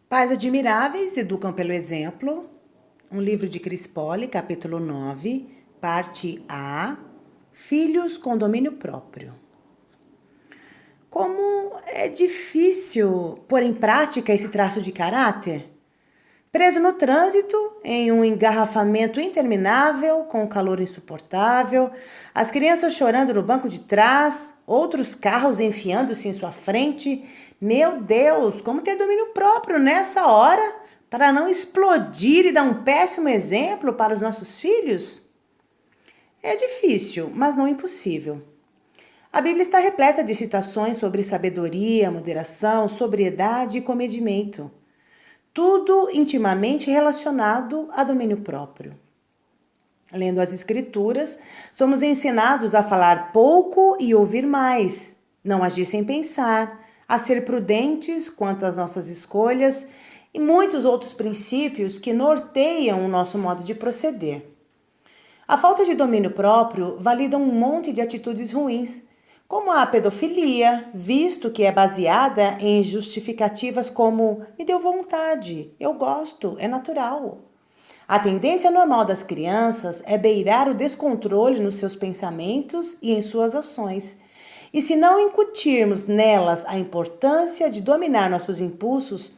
Pais Admiráveis Educam pelo Exemplo, um livro de Chris Poli, capítulo 9, parte A, Filhos com Domínio Próprio. Como é difícil pôr em prática esse traço de caráter? Preso no trânsito, em um engarrafamento interminável, com um calor insuportável, as crianças chorando no banco de trás, outros carros enfiando-se em sua frente. Meu Deus, como ter domínio próprio nessa hora para não explodir e dar um péssimo exemplo para os nossos filhos? É difícil, mas não impossível. A Bíblia está repleta de citações sobre sabedoria, moderação, sobriedade e comedimento. Tudo intimamente relacionado a domínio próprio. Lendo as Escrituras, somos ensinados a falar pouco e ouvir mais, não agir sem pensar, a ser prudentes quanto às nossas escolhas e muitos outros princípios que norteiam o nosso modo de proceder. A falta de domínio próprio valida um monte de atitudes ruins, como a pedofilia, visto que é baseada em justificativas como me deu vontade, eu gosto, é natural. A tendência normal das crianças é beirar o descontrole nos seus pensamentos e em suas ações. E se não incutirmos nelas a importância de dominar nossos impulsos,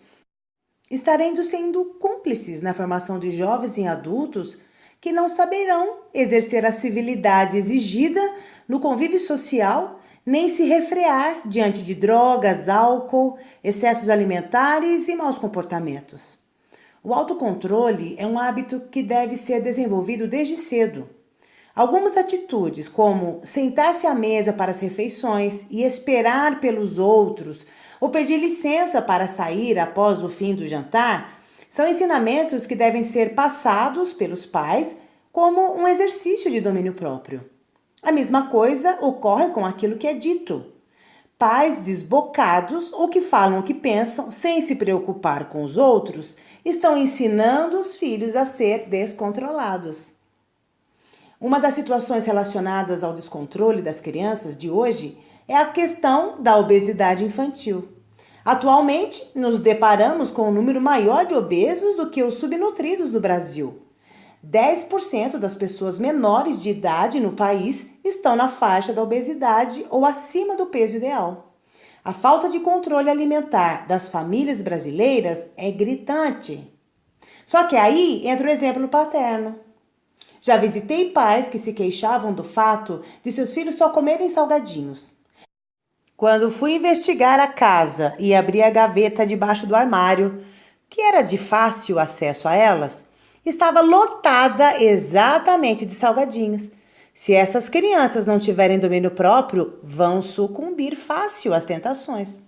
estaremos sendo cúmplices na formação de jovens e adultos que não saberão exercer a civilidade exigida no convívio social, nem se refrear diante de drogas, álcool, excessos alimentares e maus comportamentos. O autocontrole é um hábito que deve ser desenvolvido desde cedo. Algumas atitudes, como sentar-se à mesa para as refeições e esperar pelos outros, ou pedir licença para sair após o fim do jantar, são ensinamentos que devem ser passados pelos pais como um exercício de domínio próprio. A mesma coisa ocorre com aquilo que é dito. Pais desbocados ou que falam o que pensam sem se preocupar com os outros estão ensinando os filhos a ser descontrolados. Uma das situações relacionadas ao descontrole das crianças de hoje é a questão da obesidade infantil. Atualmente, nos deparamos com um número maior de obesos do que os subnutridos no Brasil. 10% das pessoas menores de idade no país estão na faixa da obesidade ou acima do peso ideal. A falta de controle alimentar das famílias brasileiras é gritante. Só que aí entra o exemplo paterno. Já visitei pais que se queixavam do fato de seus filhos só comerem salgadinhos. Quando fui investigar a casa e abri a gaveta debaixo do armário, que era de fácil acesso a elas, estava lotada exatamente de salgadinhos. Se essas crianças não tiverem domínio próprio, vão sucumbir fácil às tentações.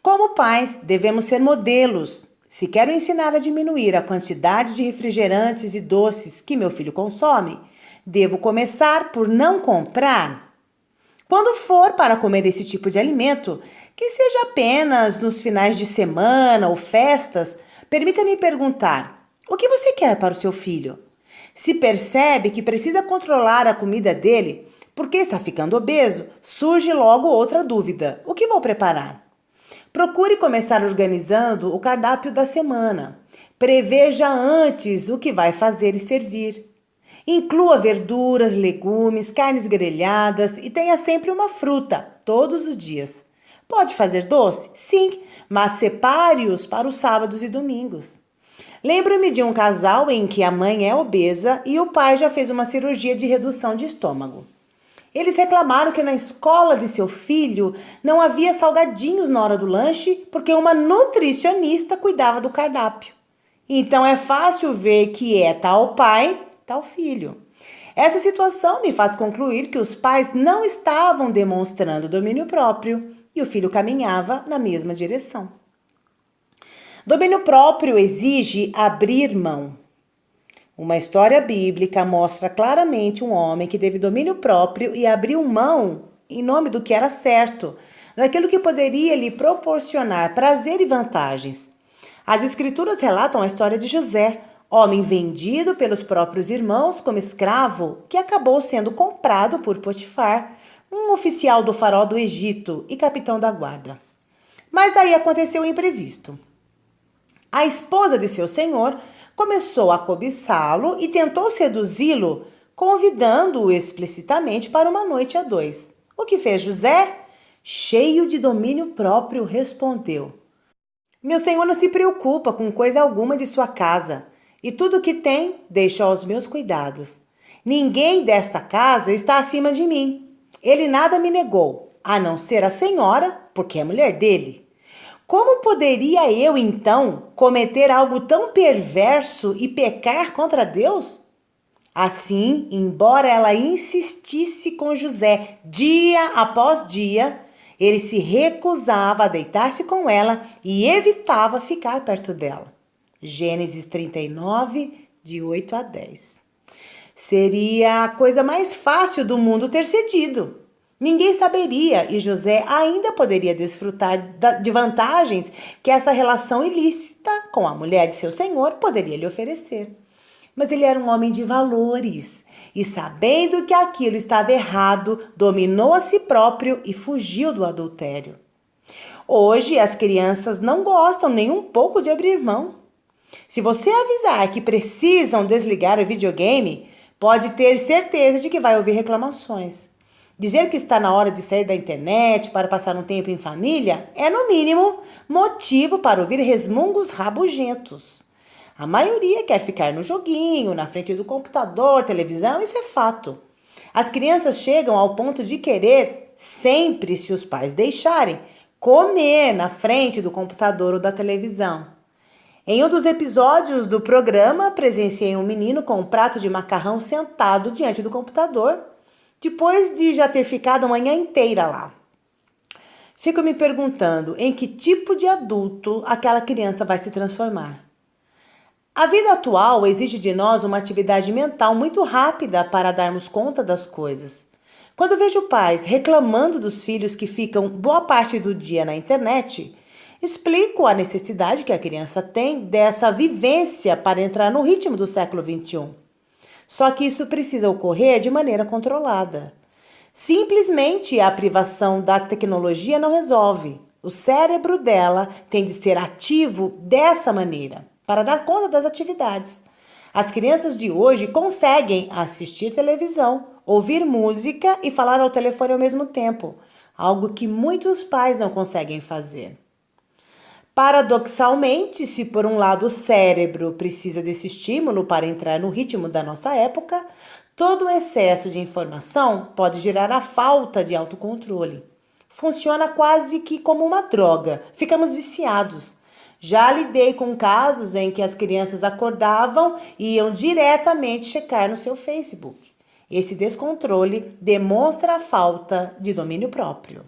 Como pais, devemos ser modelos. Se quero ensinar a diminuir a quantidade de refrigerantes e doces que meu filho consome, devo começar por não comprar. Quando for para comer esse tipo de alimento, que seja apenas nos finais de semana ou festas, permita-me perguntar: o que você quer para o seu filho? Se percebe que precisa controlar a comida dele porque está ficando obeso, surge logo outra dúvida: o que vou preparar? Procure começar organizando o cardápio da semana. Preveja antes o que vai fazer e servir. Inclua verduras, legumes, carnes grelhadas e tenha sempre uma fruta, todos os dias. Pode fazer doce? Sim, mas separe-os para os sábados e domingos. Lembro-me de um casal em que a mãe é obesa e o pai já fez uma cirurgia de redução de estômago. Eles reclamaram que na escola de seu filho não havia salgadinhos na hora do lanche porque uma nutricionista cuidava do cardápio. Então é fácil ver que é tal pai, tal filho. Essa situação me faz concluir que os pais não estavam demonstrando domínio próprio e o filho caminhava na mesma direção. Domínio próprio exige abrir mão. Uma história bíblica mostra claramente um homem que teve domínio próprio e abriu mão em nome do que era certo, daquilo que poderia lhe proporcionar prazer e vantagens. As escrituras relatam a história de José, homem vendido pelos próprios irmãos como escravo, que acabou sendo comprado por Potifar, um oficial do faraó do Egito e capitão da guarda. Mas aí aconteceu o imprevisto. A esposa de seu senhor começou a cobiçá-lo e tentou seduzi-lo, convidando-o explicitamente para uma noite a dois. O que fez José? Cheio de domínio próprio, respondeu: Meu senhor não se preocupa com coisa alguma de sua casa, e tudo o que tem deixa aos meus cuidados. Ninguém desta casa está acima de mim. Ele nada me negou, a não ser a senhora, porque é mulher dele. Como poderia eu, então, cometer algo tão perverso e pecar contra Deus? Assim, embora ela insistisse com José dia após dia, ele se recusava a deitar-se com ela e evitava ficar perto dela. Gênesis 39, de 8 a 10. Seria a coisa mais fácil do mundo ter cedido. Ninguém saberia e José ainda poderia desfrutar de vantagens que essa relação ilícita com a mulher de seu senhor poderia lhe oferecer. Mas ele era um homem de valores e, sabendo que aquilo estava errado, dominou a si próprio e fugiu do adultério. Hoje, as crianças não gostam nem um pouco de abrir mão. Se você avisar que precisam desligar o videogame, pode ter certeza de que vai ouvir reclamações. Dizer que está na hora de sair da internet para passar um tempo em família é, no mínimo, motivo para ouvir resmungos rabugentos. A maioria quer ficar no joguinho, na frente do computador, televisão, isso é fato. As crianças chegam ao ponto de querer, sempre se os pais deixarem, comer na frente do computador ou da televisão. Em um dos episódios do programa, presenciei um menino com um prato de macarrão sentado diante do computador, depois de já ter ficado a manhã inteira lá. Fico me perguntando em que tipo de adulto aquela criança vai se transformar. A vida atual exige de nós uma atividade mental muito rápida para darmos conta das coisas. Quando vejo pais reclamando dos filhos que ficam boa parte do dia na internet, explico a necessidade que a criança tem dessa vivência para entrar no ritmo do século XXI. Só que isso precisa ocorrer de maneira controlada. Simplesmente a privação da tecnologia não resolve. O cérebro dela tem de ser ativo dessa maneira, para dar conta das atividades. As crianças de hoje conseguem assistir televisão, ouvir música e falar ao telefone ao mesmo tempo, algo que muitos pais não conseguem fazer. Paradoxalmente, se por um lado o cérebro precisa desse estímulo para entrar no ritmo da nossa época, todo o excesso de informação pode gerar a falta de autocontrole. Funciona quase que como uma droga, ficamos viciados. Já lidei com casos em que as crianças acordavam e iam diretamente checar no seu Facebook. Esse descontrole demonstra a falta de domínio próprio.